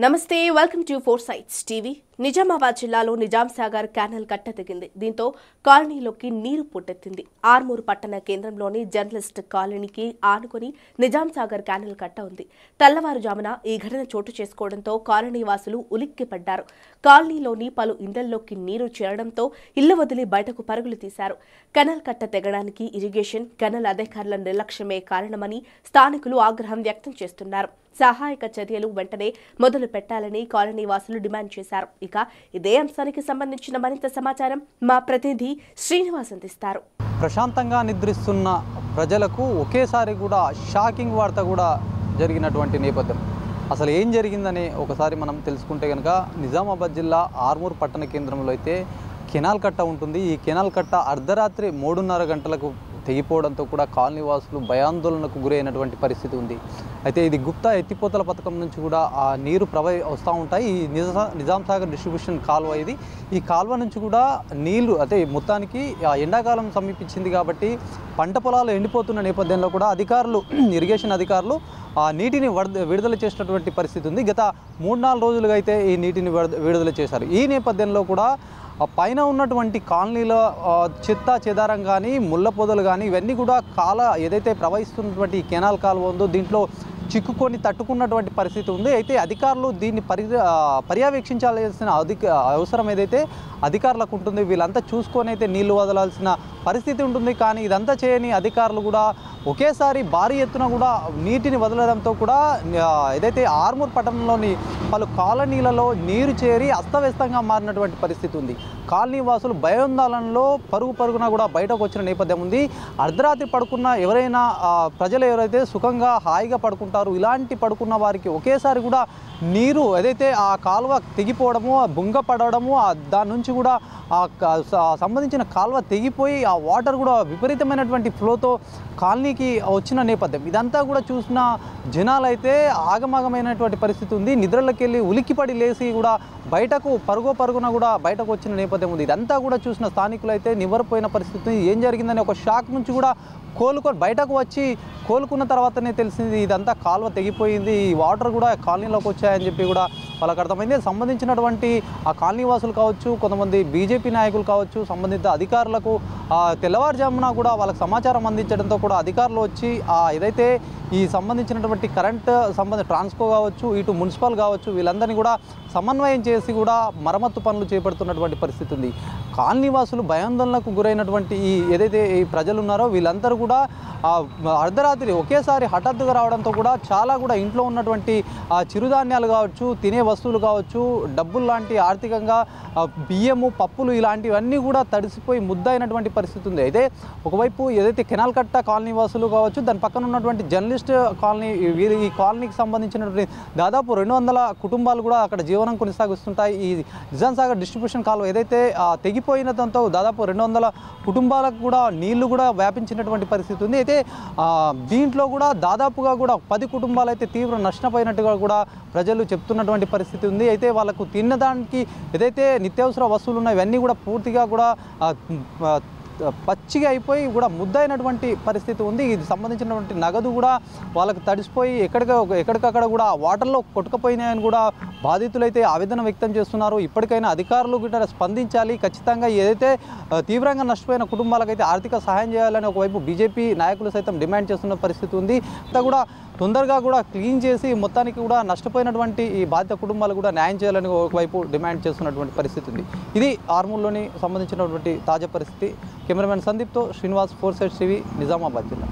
నమస్తే welcome to four sites TV. Nizamabad జిల్లాలో Nizam Sagar canal కట్ట తెగింది. దీంతో కాలనీలోకి నీరు పుట్టెత్తింది. ఆర్మూరు పట్టణ కేంద్రంలోని జర్నలిస్ట్ కాలనీకి ఆనుకొని నిజాం సాగర్ కెనాల్ కట్ట ఉంది. తెల్లవారుజామున ఈ ఘటన చోటు చేసుకోవడంతో కాలనీ వాసులు ఉలిక్కిపడ్డారు. కాలనీలోని పలు ఇండ్లలోకి నీరు చేరడంతో ఇళ్లు వదిలి బయటకు పరుగులు తీశారు. కెనాల్ కట్ట తెగడానికి ఇరిగేషన్, కెనాల్ అధికారుల నిర్లక్ష్యమే కారణమని స్థానికులు ఆగ్రహం వ్యక్తం చేస్తున్నారు. సహాయక చర్యలు వెంటనే మొదలు పెట్టాలని కాలనీ వాసులు డిమాండ్ చేశారు. ఇక ఇదే అంశానికి సంబంధించిన మరింత సమాచారం మా ప్రతినిధి శ్రీనివాస్ అందిస్తారు. ప్రశాంతంగా నిద్రిస్తున్న ప్రజలకు ఒకేసారి కూడా షాకింగ్ వార్త కూడా జరిగినటువంటి నేపథ్యం. అసలు ఏం జరిగిందని ఒకసారి మనం తెలుసుకుంటే కనుక నిజామాబాద్ జిల్లా ఆర్మూర్ పట్టణ కేంద్రంలో అయితే కెనాల్ కట్ట ఉంటుంది. ఈ కెనాల్ కట్ట అర్ధరాత్రి 3:30 గంటలకు తెగిపోవడంతో కూడా కాలనీ వాసులు భయాందోళనకు గురైనటువంటి పరిస్థితి ఉంది. అయితే ఇది గుప్తా ఎత్తిపోతల పథకం నుంచి కూడా ఆ నీరు వస్తూ ఉంటాయి. ఈ నిజాం సాగర్ డిస్ట్రిబ్యూషన్ కాలువ ఇది. ఈ కాలువ నుంచి కూడా నీళ్లు అంటే మొత్తానికి ఎండాకాలం సమీపించింది కాబట్టి పంట పొలాలు ఎండిపోతున్న నేపథ్యంలో కూడా అధికారులు ఇరిగేషన్ అధికారులు ఆ నీటిని విడుదల చేసినటువంటి పరిస్థితి ఉంది. గత 3-4 రోజులుగా అయితే ఈ నీటిని విడుదల చేశారు. ఈ నేపథ్యంలో కూడా పైన ఉన్నటువంటి కాలనీలో చెత్త చెదారం కానీ ముళ్ళ పొదలు కానీ ఇవన్నీ కూడా ఏదైతే ప్రవహిస్తున్నటువంటి కెనాల్ కాలువ ఉందో దీంట్లో చిక్కుకొని తట్టుకున్నటువంటి పరిస్థితి ఉంది. అయితే అధికారులు దీన్ని పర్యవేక్షించాల్సిన అవసరం ఏదైతే అధికారులకు ఉంటుంది. వీళ్ళంతా చూసుకొని అయితే నీళ్లు వదలాల్సిన పరిస్థితి ఉంటుంది. కానీ ఇదంతా చేయని అధికారులు కూడా ఒకేసారి భారీ ఎత్తున కూడా నీటిని వదలడంతో కూడా ఏదైతే ఆర్మూర్ పట్టణంలోని పలు కాలనీలలో నీరు చేరి అస్తవ్యస్తంగా మారినటువంటి పరిస్థితి ఉంది. కాలనీ వాసులు భయాందోళనలో పరుగున కూడా బయటకు వచ్చిన నేపథ్యం ఉంది. అర్ధరాత్రి పడుకున్న ఎవరైనా ప్రజలు ఎవరైతే సుఖంగా హాయిగా పడుకుంటారు, ఇలాంటి పడుకున్న వారికి ఒకేసారి కూడా నీరు ఏదైతే ఆ కాలువ తెగిపోవడము, బుంగ పడడము, దాని నుంచి కూడా సంబంధించిన కాలువ తెగిపోయి ఆ వాటర్ కూడా విపరీతమైనటువంటి ఫ్లోతో కాలనీకి వచ్చిన నేపథ్యం. ఇదంతా కూడా చూసిన జనాలైతే ఆగమాగమైనటువంటి పరిస్థితి ఉంది. నిద్రలోకి వెళ్ళి ఉలిక్కిపడి లేచి కూడా బయటకు పరుగున కూడా బయటకు వచ్చిన నేపథ్యం ఉంది. ఇదంతా కూడా చూసిన స్థానికులు అయితే నివ్వరపోయిన పరిస్థితి. ఏం జరిగిందని ఒక షాక్ నుంచి కూడా బయటకు వచ్చి కోలుకున్న తర్వాతనే తెలిసింది ఇదంతా కాలువ తెగిపోయింది, ఈ వాటర్ కూడా కాలనీలోకి వచ్చాయని చెప్పి కూడా వాళ్ళకి అర్థమైంది. సంబంధించినటువంటి ఆ కాలనీ వాసులు కావచ్చు, కొంతమంది బీజేపీ నాయకులు కావచ్చు, సంబంధిత అధికారులకు తెల్లవారుజామున కూడా వాళ్ళకి సమాచారం అందించడంతో కూడా అధికారులు వచ్చి ఏదైతే ఈ సంబంధించినటువంటి కరెంట్ ట్రాన్స్కో కావచ్చు, ఇటు మున్సిపల్ కావచ్చు, వీళ్ళందరినీ కూడా సమన్వయం చేసి కూడా మరమ్మత్తు పనులు చేపడుతున్నటువంటి పరిస్థితి ఉంది. కాలనీ వాసులు భయాందోళనకు గురైనటువంటి ఏదైతే ఈ ప్రజలు ఉన్నారో వీళ్ళందరూ కూడా అర్ధరాత్రి ఒకేసారి హఠాత్తుగా రావడంతో కూడా చాలా కూడా ఇంట్లో ఉన్నటువంటి చిరుధాన్యాలు కావచ్చు, తినే వస్తువులు కావచ్చు, డబ్బులు లాంటి ఆర్థికంగా బియ్యము, పప్పులు ఇలాంటివన్నీ కూడా తడిసిపోయి ముద్దయినటువంటి పరిస్థితి ఉంది. అయితే ఒకవైపు ఏదైతే కెనాల్ కట్ట కాలనీ వాసులు కావచ్చు, దాని పక్కన ఉన్నటువంటి జర్నలిస్ట్ కాలనీ, ఈ కాలనీకి సంబంధించినటువంటి దాదాపు 200 కుటుంబాలు కూడా అక్కడ జీవనం కొనసాగిస్తుంటాయి. ఈ నిజాం సాగర్ డిస్ట్రిబ్యూషన్ కాలువ ఏదైతే తెగిపోయిన దాంతో దాదాపు 200 కుటుంబాలకు కూడా నీళ్లు కూడా వ్యాపించినటువంటి పరిస్థితి ఉంది. అయితే దీంట్లో కూడా దాదాపుగా కూడా 10 కుటుంబాలు అయితే తీవ్ర నష్టపోయినట్టుగా కూడా ప్రజలు చెప్తున్నటువంటి పరిస్థితి ఉంది. అయితే వాళ్ళకు తినడానికి ఏదైతే నిత్యావసర వస్తువులు ఉన్నాయో ఇవన్నీ కూడా పూర్తిగా కూడా పచ్చిగా అయిపోయి కూడా ముద్దయినటువంటి పరిస్థితి ఉంది. ఇది సంబంధించినటువంటి నగదు కూడా వాళ్ళకు తడిసిపోయి ఎక్కడికక్కడ కూడా వాటర్లో కొట్టుకుపోయినాయని కూడా బాధితులైతే ఆవేదన వ్యక్తం చేస్తున్నారు. ఇప్పటికైనా అధికారులు కూడా స్పందించాలి. ఖచ్చితంగా ఏదైతే తీవ్రంగా నష్టపోయిన కుటుంబాలకైతే ఆర్థిక సహాయం చేయాలని ఒకవైపు బీజేపీ నాయకులు సైతం డిమాండ్ చేస్తున్న పరిస్థితి ఉంది. అంతా కూడా తొందరగా కూడా క్లీన్ చేసి మొత్తానికి కూడా నష్టపోయినటువంటి ఈ బాధిత కుటుంబాలు కూడా న్యాయం చేయాలని ఒకవైపు డిమాండ్ చేస్తున్నటువంటి పరిస్థితి ఉంది. ఇది ఆర్మూర్లోని సంబంధించినటువంటి తాజా పరిస్థితి. కెమెరామెన్ సందీప్తో Srinivas, four sites TV, Nizamabad జిల్లా.